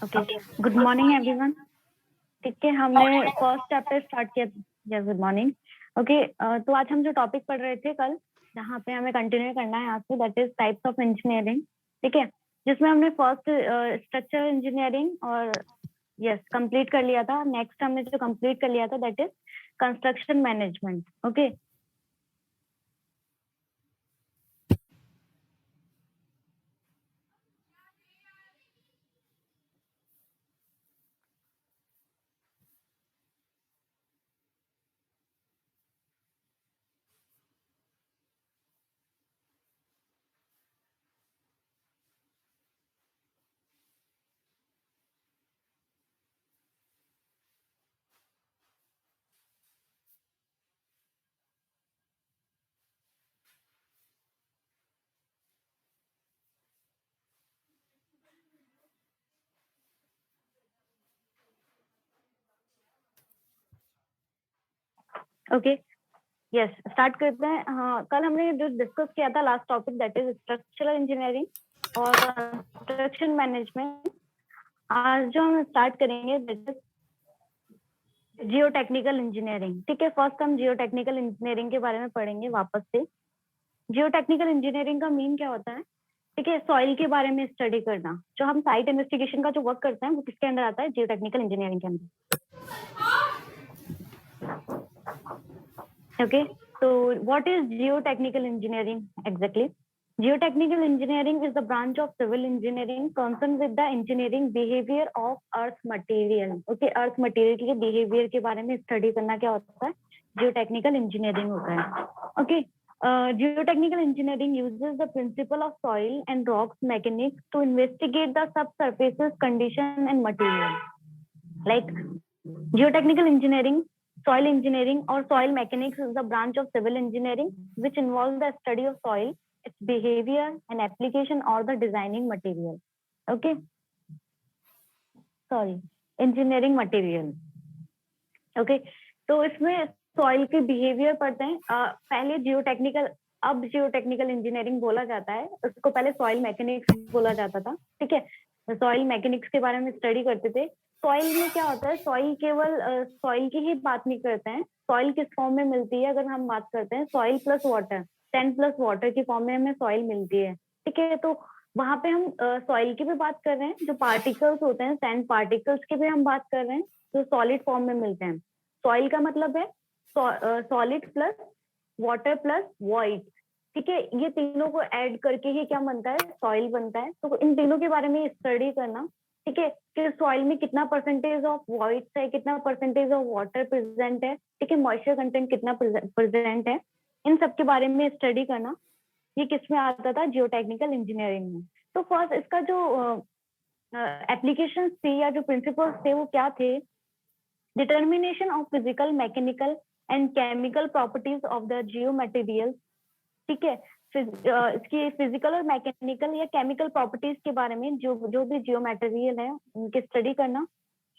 Okay, good morning everyone. ठीक है, हमने फर्स्ट चैप्टर स्टार्ट किया। Good morning. ओके, तो आज हम जो टॉपिक पढ़ रहे थे कल, जहाँ पे हमें कंटिन्यू करना है आज से, that is types of engineering. ठीक है, जिसमें हमने फर्स्ट स्ट्रक्चर इंजीनियरिंग और यस कंप्लीट कर लिया था। नेक्स्ट हमने जो कंप्लीट कर लिया था that is construction management. Okay, okay, yes start करते हैं। हाँ, कल हमने जो डिस्कस किया था last topic that is structural engineering और कंस्ट्रक्शन मैनेजमेंट। आज जो हम स्टार्ट करेंगे that is Jio technical engineering. ठीक है, फर्स्ट हम जियो टेक्निकल इंजीनियरिंग के बारे में पढ़ेंगे वापस से। जियो टेक्निकल इंजीनियरिंग का मीन क्या होता है? ठीक है, सॉइल के बारे में स्टडी करना। जो हम साइट इन्वेस्टिगेशन का जो वर्क करते हैं वो किसके अंदर आता है? जियो टेक्निकल इंजीनियरिंग के अंदर। Okay, so what is geotechnical engineering exactly? Geotechnical engineering is the branch of civil engineering concerned with the engineering behavior of earth material. Okay, earth material के behavior के बारे में study करना क्या होता है? Geotechnical engineering होता है। Okay, geotechnical engineering uses the principle of soil and rocks mechanics to investigate the subsurface condition and material. Like geotechnical engineering, soil engineering or soil mechanics is the branch of civil engineering which involves the study of soil, its behavior and application or the designing material. Okay, sorry, engineering material. Okay, तो इसमें soil के behaviour पढ़ते हैं। पहले geotechnical, अब geotechnical engineering बोला जाता है, उसको पहले सॉइल मैकेनिक्स बोला जाता था। ठीक है, सॉइल मैकेनिक्स के बारे में स्टडी करते थे। सॉइल में क्या होता है? सॉइल केवल सॉइल की ही बात नहीं करते हैं। सॉइल किस फॉर्म में मिलती है? अगर हम बात करते हैं soil plus water, 10 plus water की फॉर्म में हमें सॉइल मिलती है। ठीक है, तो वहां पे हम सॉइल की भी बात कर रहे हैं, जो पार्टिकल्स होते हैं सैंड पार्टिकल्स की भी हम बात कर रहे हैं, जो सॉलिड फॉर्म में मिलते हैं। सॉइल का मतलब है solid plus water plus void. ठीक है, ये तीनों को ऐड करके ही क्या बनता है? सॉइल बनता है। तो इन तीनों के बारे में स्टडी करना। ठीक है, कि सॉइल में कितना परसेंटेज ऑफ वॉइड्स है, कितना परसेंटेज ऑफ वाटर प्रेजेंट है, ठीक है, मॉइस्चर कंटेंट कितना प्रेजेंट है, इन सब के बारे में स्टडी करना। ये किसमें आता था? जियोटेक्निकल इंजीनियरिंग में। तो फर्स्ट इसका जो एप्लीकेशन थी या जो प्रिंसिपल्स थे वो क्या थे? Determination of physical, mechanical and chemical properties of the Jio material. ठीक है, इसकी फिजिकल और मैकेनिकल या केमिकल प्रॉपर्टीज के बारे में जो भी जियो मटेरियल है उनकी स्टडी करना।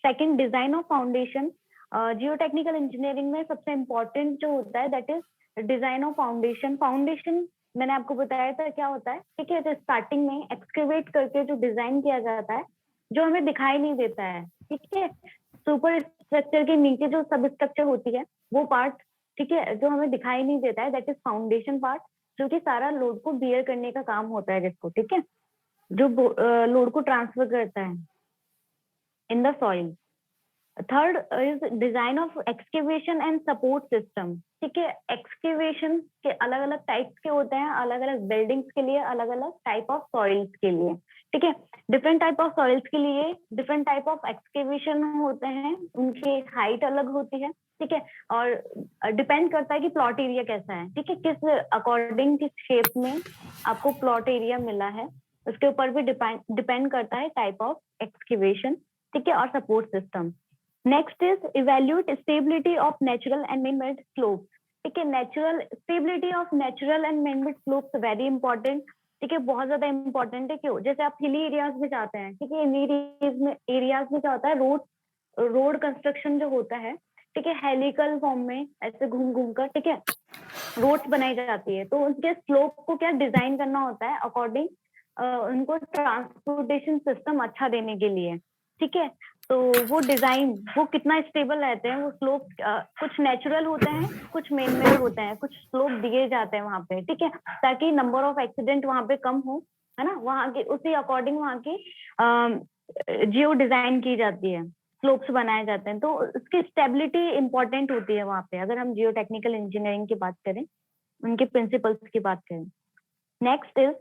Second, design of foundation. Geotechnical engineering में सबसे इम्पोर्टेंट जो होता है that is design of foundation. Foundation मैंने आपको बताया था क्या होता है। ठीक है, तो स्टार्टिंग में एक्सकेवेट करके जो डिजाइन किया जाता है, जो हमें दिखाई नहीं देता है। ठीक है, सुपर स्ट्रक्चर के नीचे जो सब स्ट्रक्चर होती है वो पार्ट, ठीक है, जो हमें दिखाई नहीं देता है दैट इज फाउंडेशन पार्ट, जो कि सारा लोड को बियर करने का काम होता है जिसको, ठीक है, जो लोड को ट्रांसफर करता है in the soil. Third is design of excavation and support system. ठीक है, एक्सकेवेशन के अलग अलग टाइप्स के होते हैं, अलग अलग बिल्डिंग्स के लिए, अलग अलग टाइप ऑफ सॉइल्स के लिए। ठीक है, डिफरेंट टाइप ऑफ सॉइल्स के लिए डिफरेंट टाइप ऑफ एक्सकेवेशन होते हैं, उनकी हाइट अलग होती है। ठीक है, और डिपेंड करता है कि प्लॉट एरिया कैसा है। ठीक है, किस अकॉर्डिंग किस शेप में आपको प्लॉट एरिया मिला है, उसके ऊपर भी डिपेंड करता है टाइप ऑफ एक्सकेवेशन। ठीक है, और support system. Next is evaluate stability of natural and man-made slope. ठीक है, natural stability of natural and man-made slopes very important. ठीक है, बहुत ज्यादा इंपॉर्टेंट है। क्यों? जैसे आप हिली एरियाज में जाते हैं, ठीक है, इन एरियाज में क्या होता है? रोड कंस्ट्रक्शन जो होता है, ठीक है, हेलिकल फॉर्म में ऐसे घूम घूम कर, ठीक है, रोड्स बनाई जाती है। तो उनके स्लोप को क्या डिजाइन करना होता है अकॉर्डिंग उनको ट्रांसपोर्टेशन सिस्टम अच्छा देने के लिए। ठीक है। तो वो डिजाइन वो कितना स्टेबल रहते हैं, वो स्लोप कुछ नेचुरल होते हैं, कुछ मैन मेड होते हैं, कुछ स्लोप दिए जाते हैं वहां पे, ठीक है, ताकि नंबर ऑफ एक्सीडेंट वहां पे कम हो, है ना। वहां के उसी अकॉर्डिंग वहां की जियो डिजाइन की जाती है, स्लोप्स बनाए जाते हैं, तो उसकी स्टेबिलिटी इंपॉर्टेंट होती है वहां पे, अगर हम जियो टेक्निकल इंजीनियरिंग की बात करें, उनके प्रिंसिपल्स की बात करें। Next is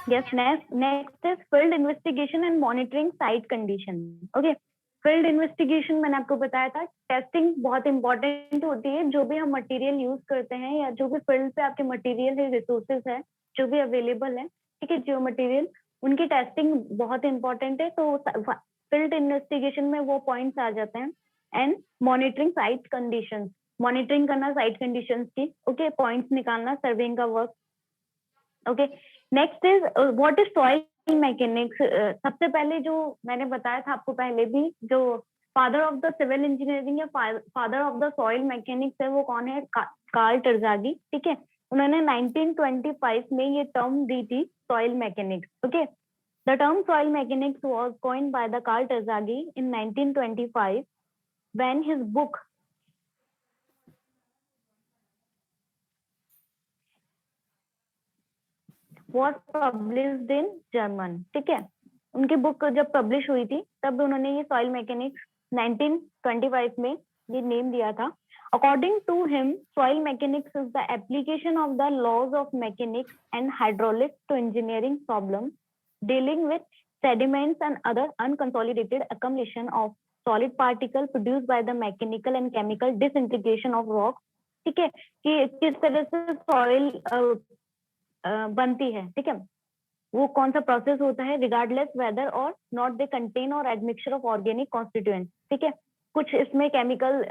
yes, next is field investigation and monitoring site condition. Okay, field investigation मैंने आपको बताया था, टेस्टिंग बहुत इंपॉर्टेंट होती है, जो भी हम मटेरियल यूज करते हैं या जो भी फील्ड पे आपके मटेरियल है, रिसोर्सेज है, जो भी अवेलेबल है, ठीक है, जो मटेरियल, उनकी टेस्टिंग बहुत इंपॉर्टेंट है। तो फील्ड इन्वेस्टिगेशन में वो पॉइंट्स आ जाते हैं। And monitoring site conditions, monitoring करना साइट कंडीशंस की, ओके, पॉइंट्स निकालना, सर्वेइंग का work. Okay, next is what is soil mechanics. सबसे पहले जो मैंने बताया था आपको पहले भी, जो father of the civil engineering या father of the soil mechanics है, वो कौन है? कार्ल टरज़ागी, ठीक है। उन्होंने 1925 में ये टर्म दी थी, soil mechanics. Okay, the term soil mechanics was coined by the Karl Terzaghi in 1925 when his book was published in German, ठीक है। उनकी बुक जब पब्लिश हुई थी तब उन्होंने ये सॉइल मैकेनिक्स 1925 में ये नेम दिया था। According to him, soil mechanics is the application of the laws of mechanics and hydraulics to engineering problem dealing with sediments and other unconsolidated accumulation of solid particle produced by the mechanical and chemical disintegration of rocks, ठीक है, कि किस तरह से soil बनती है, ठीक है, वो कौन सा प्रोसेस होता है, रिगार्डलेस वेदर और नॉट दे कंटेन और एडमिक्सचर ऑफ ऑर्गेनिक कॉन्स्टिट्यूएंट, ठीक है। कुछ इसमें केमिकल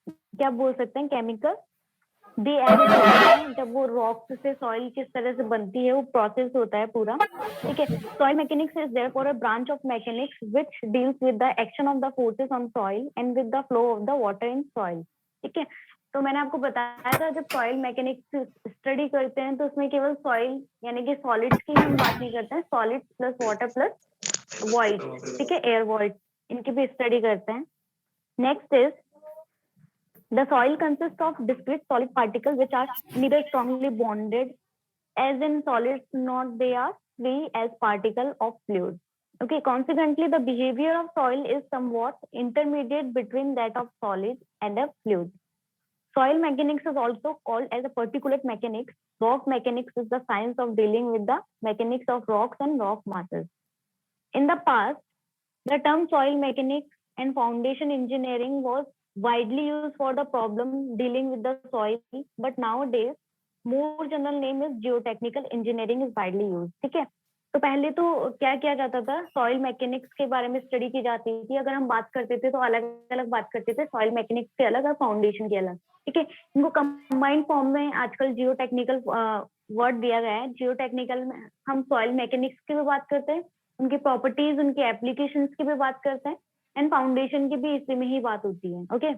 क्या बोल सकते हैं, केमिकल दे ऐड होते हैं जब वो रॉक से सॉइल किस तरह से बनती है, वो प्रोसेस होता है पूरा, ठीक है। Soil mechanics is therefore a branch of mechanics which deals with the action of the forces on soil and with the flow of the water in soil, ठीक है। तो मैंने आपको बताया था, जब सॉइल मैकेनिक्स स्टडी करते हैं तो उसमें केवल सॉइल यानी कि सॉलिड्स की हम बात नहीं करते हैं, solid plus water plus void, ठीक है, एयर वॉइड, इनकी भी स्टडी करते हैं। Next is the soil consists of discrete solid particles which are neither strongly bonded as in solids nor they are free as particle of fluid. Okay, consequently the behavior of soil is somewhat intermediate between that of solid and a fluid. Soil mechanics is also called as a particulate mechanics. Rock mechanics is the science of dealing with the mechanics of rocks and rock masses. In the past, the term soil mechanics and foundation engineering was widely used for the problem dealing with the soil, but nowadays more general name is geotechnical engineering is widely used, ठीक है। तो पहले तो क्या किया जाता था, soil mechanics के बारे में स्टडी की जाती थी, अगर हम बात करते थे तो अलग अलग बात करते थे, सॉइल मैकेनिक्स के अलग और फाउंडेशन के अलग, ठीक है। इनको कंबाइंड फॉर्म में आजकल जियो टेक्निकल वर्ड दिया गया है। जियो टेक्निकल में हम सॉइल मैकेनिक्स की भी बात करते हैं, उनकी प्रॉपर्टीज, उनकी एप्लीकेशंस की भी बात करते हैं, एंड फाउंडेशन की भी इसी में ही बात होती है। ओके,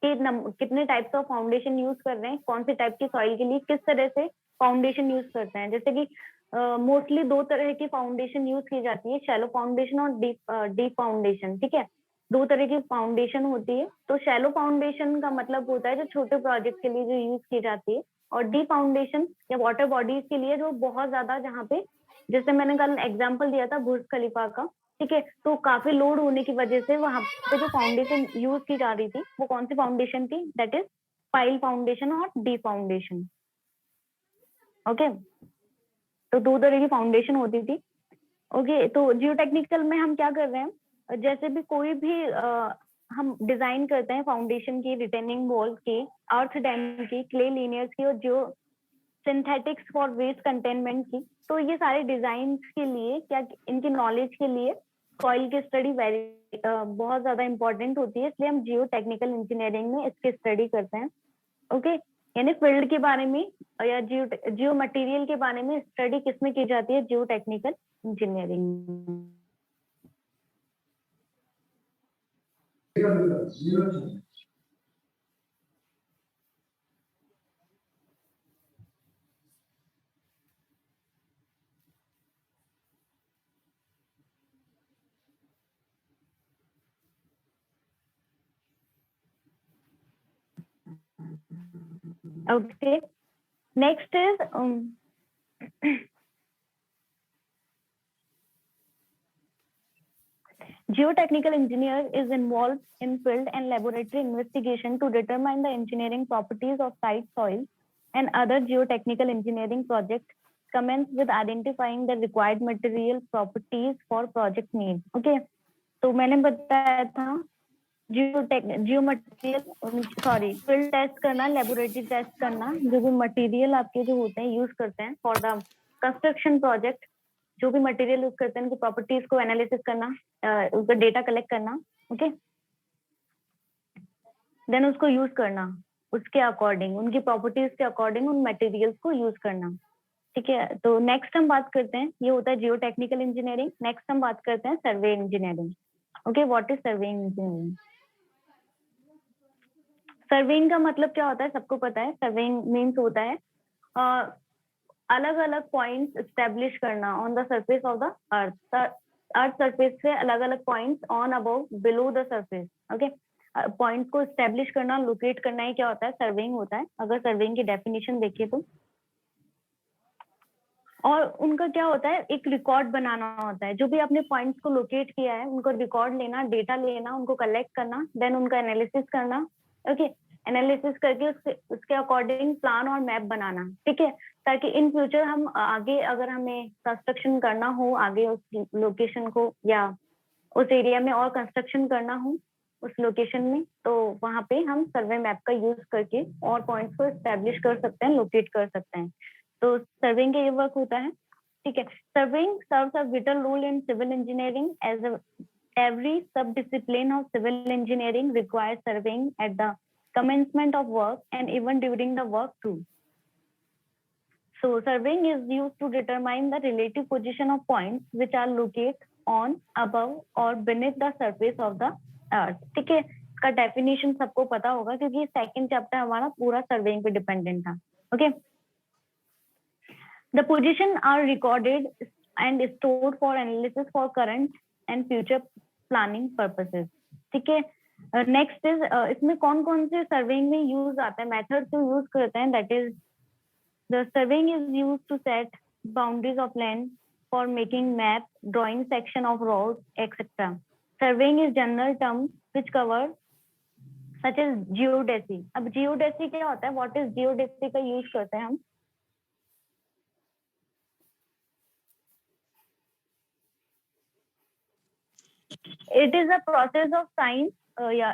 कितने टाइप्स ऑफ फाउंडेशन यूज कर रहे हैं, कौन से टाइप की सॉइल के लिए किस तरह से फाउंडेशन यूज करते हैं। जैसे कि मोस्टली दो तरह की फाउंडेशन यूज की जाती है, शैलो फाउंडेशन और डीप फाउंडेशन, ठीक है। दो तरह की फाउंडेशन होती है। तो शैलो फाउंडेशन का मतलब होता है जो छोटे प्रोजेक्ट के लिए जो यूज की जाती है, और डीप फाउंडेशन या वाटर बॉडीज के लिए जो बहुत ज्यादा, जहाँ पे जैसे मैंने कल एग्जाम्पल दिया था बुर्ज खलीफा का, ठीक है, तो काफी लोड होने की वजह से वहां पे जो फाउंडेशन यूज की जा रही थी वो कौन सी फाउंडेशन थी, दैट इज पाइल फाउंडेशन और डी फाउंडेशन। ओके, तो दो तरह की फाउंडेशन होती थी। ओके, तो जियो टेक्निकल में हम क्या कर रहे हैं, जैसे भी कोई भी हम डिजाइन करते हैं फाउंडेशन की, रिटेनिंग वॉल की, अर्थ डैम की, क्ले लीनियर्स की, और जो सिंथेटिक्स फॉर वेस्ट कंटेनमेंट की, तो ये सारे डिजाइन के लिए क्या, इनकी नॉलेज के लिए सॉइल की स्टडी बहुत ज्यादा इंपॉर्टेंट होती है, इसलिए हम जियो टेक्निकल इंजीनियरिंग में इसकी स्टडी करते हैं। ओके, यानी फील्ड के बारे में या जियो मटेरियल के बारे में स्टडी किसमें की जाती है, जियो technical engineering. Okay. Next is geotechnical engineer is involved in field and laboratory investigation to determine the engineering properties of site soil and other geotechnical engineering projects commence with identifying the required material properties for project need. Okay, तो मैंने बताया था जियो material sorry field test करना, laboratory test करना, जो भी material आपके जो होते हैं यूज करते हैं फॉर द कंस्ट्रक्शन प्रोजेक्ट, जो भी मटेरियल यूज करते हैं उनकी प्रॉपर्टीज को एनालिसिस करना, उसका डेटा कलेक्ट करना, ओके, देन उसको यूज करना, उसके अकॉर्डिंग उनकी प्रॉपर्टीज के अकॉर्डिंग उन मटेरियल्स को यूज करना। ठीक है, तो नेक्स्ट हम बात करते हैं, ये होता है जियो टेक्निकल इंजीनियरिंग। नेक्स्ट हम बात करते हैं survey engineering. Okay, what is surveying engineering? Surveying का मतलब क्या होता है, सबको पता है। सर्वेइंग मीन्स होता है अलग अलग पॉइंट्स एस्टेब्लिश करना on the surface of the earth. Earth surface से अलग अलग points on above below the surface. Okay, point को एस्टेब्लिश करना, लोकेट करना ही क्या होता है, सर्वेइंग होता है। अगर सर्वेइंग की डेफिनेशन देखिए तो, और उनका क्या होता है, एक रिकॉर्ड बनाना होता है। जो भी आपने पॉइंट्स को लोकेट किया है उनको रिकॉर्ड लेना, डेटा लेना, उनको कलेक्ट करना, देन उनका एनालिसिस करना। ओके, एनालिसिस करके उसके अकॉर्डिंग प्लान और मैप बनाना। ठीक है, ताकि इन फ्यूचर हम आगे अगर हमें कंस्ट्रक्शन करना हो आगे उस लोकेशन को या उस एरिया में और कंस्ट्रक्शन करना हो उस लोकेशन में, तो वहां पे हम सर्वे मैप का यूज करके और पॉइंट्स को एस्टेब्लिश कर सकते हैं, लोकेट कर सकते हैं। तो सर्वेइंग का ये वर्क होता है। ठीक है, surveying serves a vital role in civil engineering as every sub-discipline of civil engineering requires surveying at the commencement of work and even during the work too. So surveying is used to determine the relative position of points which are located on, above or beneath the surface of the earth. ठीक है, इसका definition सबको पता होगा क्योंकि second chapter हमारा पूरा surveying पे डिपेंडेंट था। Okay, the position are recorded and stored for analysis for current and future planning purposes. ठीक है, नेक्स्ट इज इसमें कौन कौन से सर्वेइंग में यूज आता है, मेथड जो यूज करते हैं, that is the surveying is use to set boundaries of land for making map, drawing section of road etcetera. Surveying is general term which cover such as geodesy. अब geodesy क्या होता है, what is geodesy का use करते हैं हम? It is a process of science.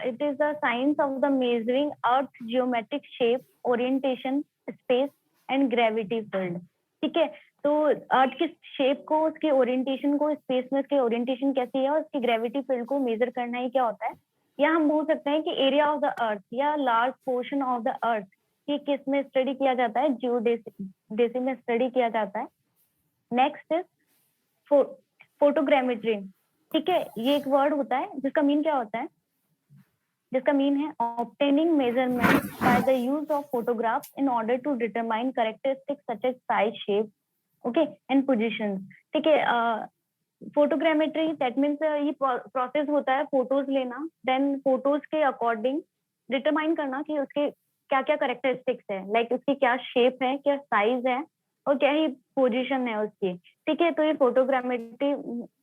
It is the science of the measuring Earth's geometric shape, orientation, space, and gravity field. ठीक है, तो अर्थ की शेप को, उसके ओरिएंटेशन को, स्पेस में उसकी ओरिएंटेशन कैसी है और उसकी ग्रेविटी फील्ड को मेजर करना ही क्या होता है। या हम बोल सकते हैं कि एरिया ऑफ द अर्थ या large portion of the earth ये किस में स्टडी किया जाता है, जियोडेसी में स्टडी किया जाता है। Next is photogrammetry. ठीक है, ये एक वर्ड होता है जिसका मीन क्या होता है, जिसका मीन है obtaining measurement by the use of photographs in order to determine characteristics such as size, shape, okay, and positions. ठीक है, फोटोग्रामेट्री दैट मीन्स ये प्रोसेस होता है फोटोज लेना, देन फोटोज के अकॉर्डिंग डिटरमाइन करना कि उसके क्या क्या कैरेक्टरिस्टिक्स है, लाइक उसकी क्या शेप है, क्या साइज है और क्या ही पोजीशन है उसकी। ठीक है, तो ये फोटोग्रामेट्री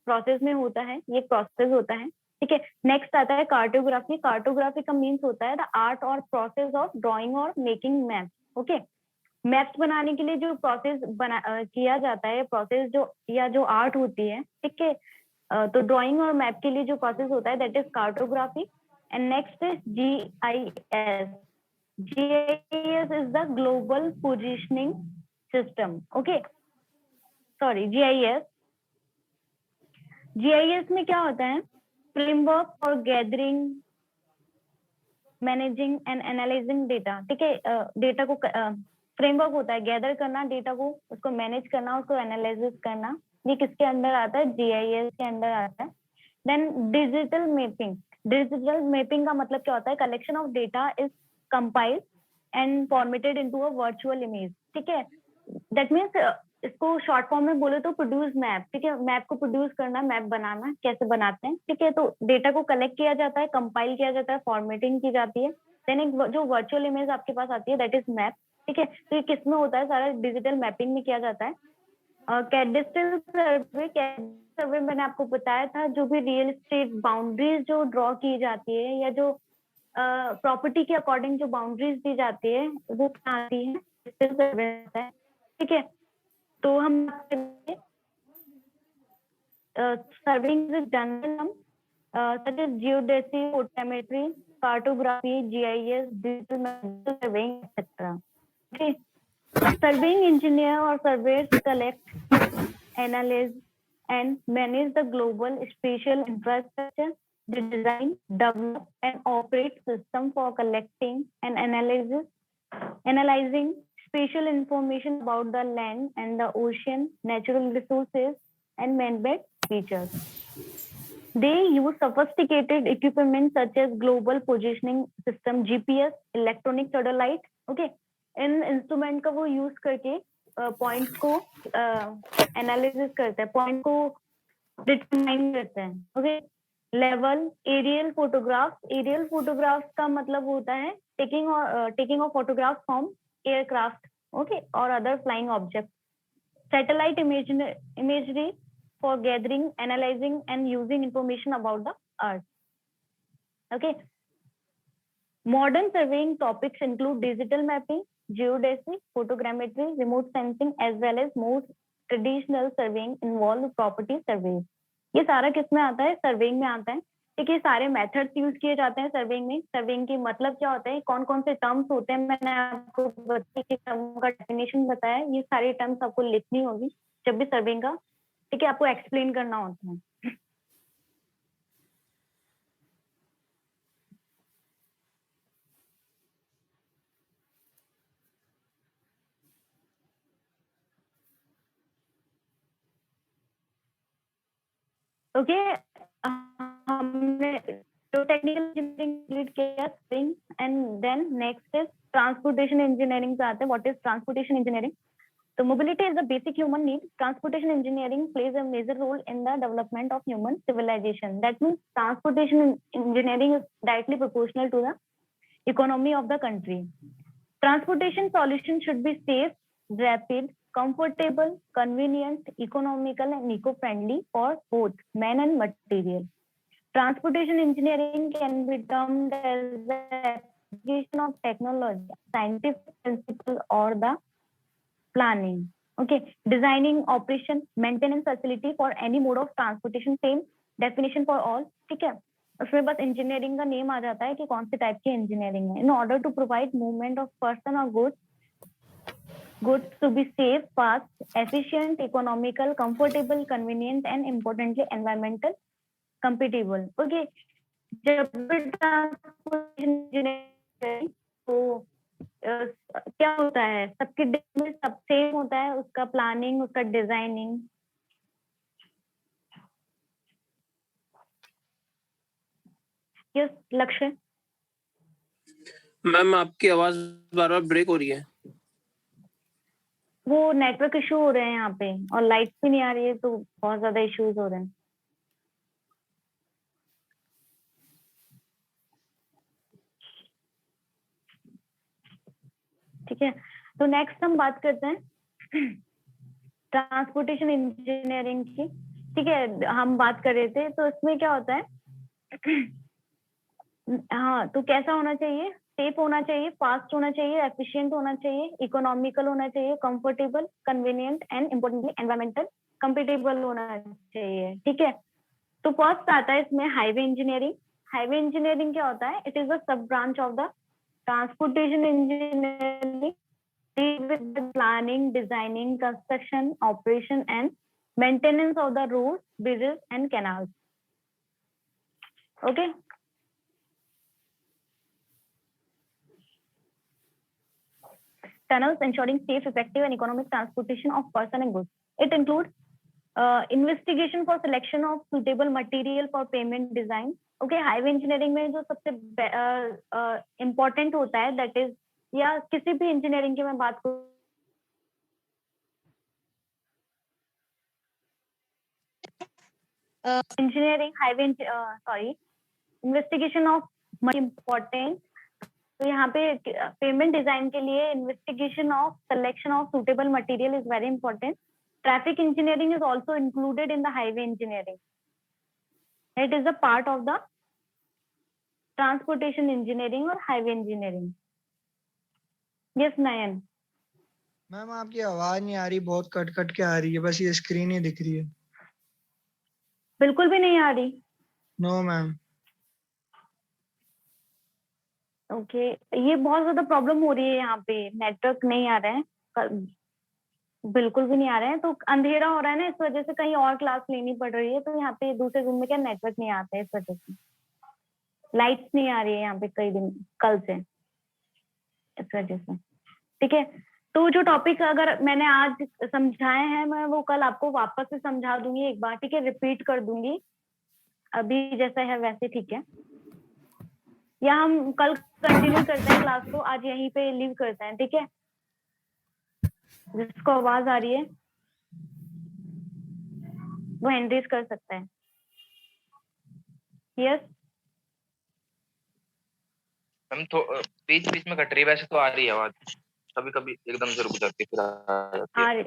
प्रोसेस में होता है, ये प्रोसेस होता है। ठीक है, नेक्स्ट आता है कार्टोग्राफी। कार्टोग्राफी का मीन्स होता है द आर्ट और प्रोसेस ऑफ ड्राइंग और मेकिंग मैप। ओके, मैप्स बनाने के लिए जो प्रोसेस किया जाता है, प्रोसेस जो या जो आर्ट होती है, ठीक है, तो ड्राइंग और मैप के लिए जो प्रोसेस होता है that is cartography. And next is GIS। GIS is the global positioning system. Okay, sorry, GIS में क्या होता है, framework for gathering, managing and analysing data. ठीक है, डेटा को फ्रेमवर्क होता है गैदर करना, डेटा को उसको मैनेज करना, उसको एनालिसिस करना, ये किसके अंदर आता है, GIS के अंदर आता है। Then digital mapping. Digital mapping का मतलब क्या होता है, collection of data is compiled and formatted into a virtual image. ठीक है, दैट मीन्स इसको शॉर्ट फॉर्म में बोले तो प्रोड्यूस मैप। ठीक है, मैप को प्रोड्यूस करना, मैप बनाना कैसे बनाते हैं। ठीक है, तो डेटा को कलेक्ट किया जाता है, कंपाइल किया जाता है, फॉर्मेटिंग की जाती है, देन एक जो वर्चुअल इमेज आपके पास आती है दैट इज मैप, ठीक है। तो ये किसमें होता है, सारा डिजिटल मैपिंग में किया जाता है। कैडेस्ट्रल सर्वे मैंने आपको बताया था, जो भी रियल एस्टेट बाउंड्रीज जो ड्रॉ की जाती है या जो प्रॉपर्टी के अकॉर्डिंग जो बाउंड्रीज दी जाती है वो क्या आती है, सर्वे होता है, ठीक है। तो हम serving is done such as geodesy, photometry, cartography, GIS, digital surveying, etc. Okay. Surveying engineer or surveyors collect, analyze, and manage the global spatial infrastructure. They design, develop, and operate systems for collecting and analyzing spatial information about the land and the ocean, natural resources, and man-made features. They use sophisticated equipment such as global positioning system, GPS, electronic satellite. Okay, in instrument का वो use करके point को analysis करते हैं, point को determine करते हैं। Okay, level aerial photographs का मतलब होता है taking of photographs from aircraft, okay, और other flying object. Satellite imagery for gathering, analyzing, and using information about the Earth. Okay. Modern surveying topics include digital mapping, geodesy, photogrammetry, remote sensing, as well as more traditional surveying involve property surveys. ये सारा किस में आता है, surveying में आता है। ठीक है, सारे मेथड्स यूज किए जाते हैं सर्वेइंग में। सर्वेइंग की मतलब क्या होता है, कौन कौन से टर्म्स होते हैं, मैंने आपको टर्म का डेफिनेशन बताया। ये सारे टर्म्स आपको लिखनी होगी जब भी सर्वेइंग का, ठीक है, आपको एक्सप्लेन करना होता है। ओके, हमने तो टेक्निकल इंजीनियरिंग कंप्लीट किया spring, and then next is transportation engineering पे आते हैं। What is transportation engineering? So mobility is a basic human need. Transportation engineering plays a major role in the development of human civilization. That means transportation engineering is directly proportional to the economy of the country. Transportation solutions should be safe, rapid, comfortable, convenient, economical, and eco-friendly for both man and material. Transportation engineering can be termed as the application of technology, scientific principle, or the planning. Okay, designing, operation, maintenance facility for any mode of transportation, same definition for all. ठीक है, उसमें बस engineering का name आ जाता है कि कौन सी type की इंजीनियरिंग है। In order to provide movement of person और goods to be safe, fast, efficient, economical, comfortable, convenient, and importantly environmental compatible. Okay, जब भी ट्रांसपोर्टेशन इंजीनियरिंग तो क्या होता है, सबके में सब सेम होता है, उसका प्लानिंग, उसका डिजाइनिंग। यस लक्ष्य। मैम आपकी आवाज बार बार ब्रेक हो रही है। वो नेटवर्क इशू हो रहे हैं यहाँ पे, और लाइट भी नहीं आ रही है, तो बहुत ज्यादा इश्यूज हो रहे हैं। ठीक है, तो नेक्स्ट हम बात करते हैं ट्रांसपोर्टेशन इंजीनियरिंग की। ठीक है, हम बात कर रहे थे, तो इसमें क्या होता है हाँ, तो कैसा होना चाहिए, सेफ होना चाहिए, फास्ट होना चाहिए, एफिशिएंट होना चाहिए, इकोनॉमिकल होना चाहिए, comfortable, convenient, and importantly environmental compatible होना चाहिए। ठीक है, तो फर्स्ट आता है इसमें हाईवे इंजीनियरिंग। हाईवे इंजीनियरिंग क्या होता है, इट इज अ सब branch of the transportation engineering, with the planning, designing, construction, operation, and maintenance of the roads, bridges, and canals. Okay. Tunnels ensuring safe, effective, and economic transportation of person and goods. It includes investigation for selection of suitable material for pavement design. Okay, highway engineering में जो सबसे important होता है, that is, या किसी भी engineering की मैं बात करूँ, engineering highway investigation of much important तो यहाँ पे पेमेंट डिजाइन के लिए investigation of selection of suitable material is very important. Traffic engineering is also included in the highway engineering. It is a part of the transportation engineering और highway engineering. Yes नयन. Ma'am आपकी आवाज नहीं आ रही, बहुत cut cut के आ रही है, बस ये स्क्रीन ही दिख रही है. बिल्कुल भी नहीं आ रही. No ma'am. ओके ये बहुत ज्यादा प्रॉब्लम हो रही है यहाँ पे. नेटवर्क नहीं आ रहा है. बिल्कुल भी नहीं आ रहा है. तो अंधेरा हो रहा है ना, इस वजह से कहीं और क्लास लेनी पड़ रही है. तो यहाँ पे दूसरे रूम में क्या नेटवर्क नहीं आता है, इस वजह से लाइट्स नहीं आ रही है यहाँ पे कई दिन कल से, इस वजह से. ठीक है. तो जो टॉपिक अगर मैंने आज समझाए हैं मैं वो कल आपको वापस से समझा दूंगी एक बार. ठीक है. रिपीट कर दूंगी अभी जैसा है वैसे. ठीक है. या हम कल कंटिन्यू करते हैं क्लास को, आज यहीं पे लीव करते हैं. ठीक है. जिसको आवाज आ रही है वो हैंड रेज कर सकता है. यस. हम तो बीच बीच में कट रही है, वैसे तो आ रही है आवाज, कभी कभी एकदम से रुक जाती है फिर आ जाती है. आ रही.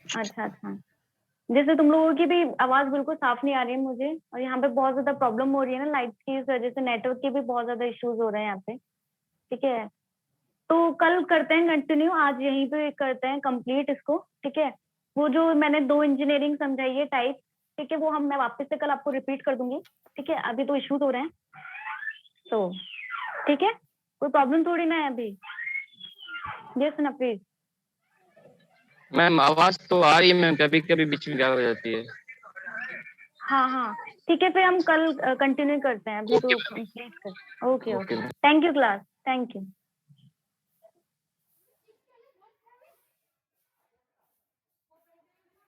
अच्छा अच्छा. जैसे तुम लोगों की भी आवाज बिल्कुल साफ नहीं आ रही है मुझे, और यहाँ पे बहुत ज्यादा प्रॉब्लम हो रही है ना लाइट्स की, इस वजह से नेटवर्क के भी बहुत ज्यादा इश्यूज हो रहे हैं यहाँ पे. ठीक है. तो कल करते हैं कंटिन्यू, आज यहीं पे करते हैं कंप्लीट इसको. ठीक है. वो जो मैंने 2 इंजीनियरिंग समझाई है टाइप, ठीक है, वो मैं वापस से कल आपको रिपीट कर दूंगी. ठीक है. अभी तो इश्यूज हो रहे हैं तो ठीक है. कोई प्रॉब्लम थोड़ी ना है अभी. यस ना प्लीज. मैम आवाज तो आ रही है मैम, कभी कभी बीच में क्या हो जाती है. हाँ हाँ ठीक है. फिर हम कल कंटिन्यू करते हैं. अभी तो कंप्लीट कर. Okay okay. Thank you class. Thank you.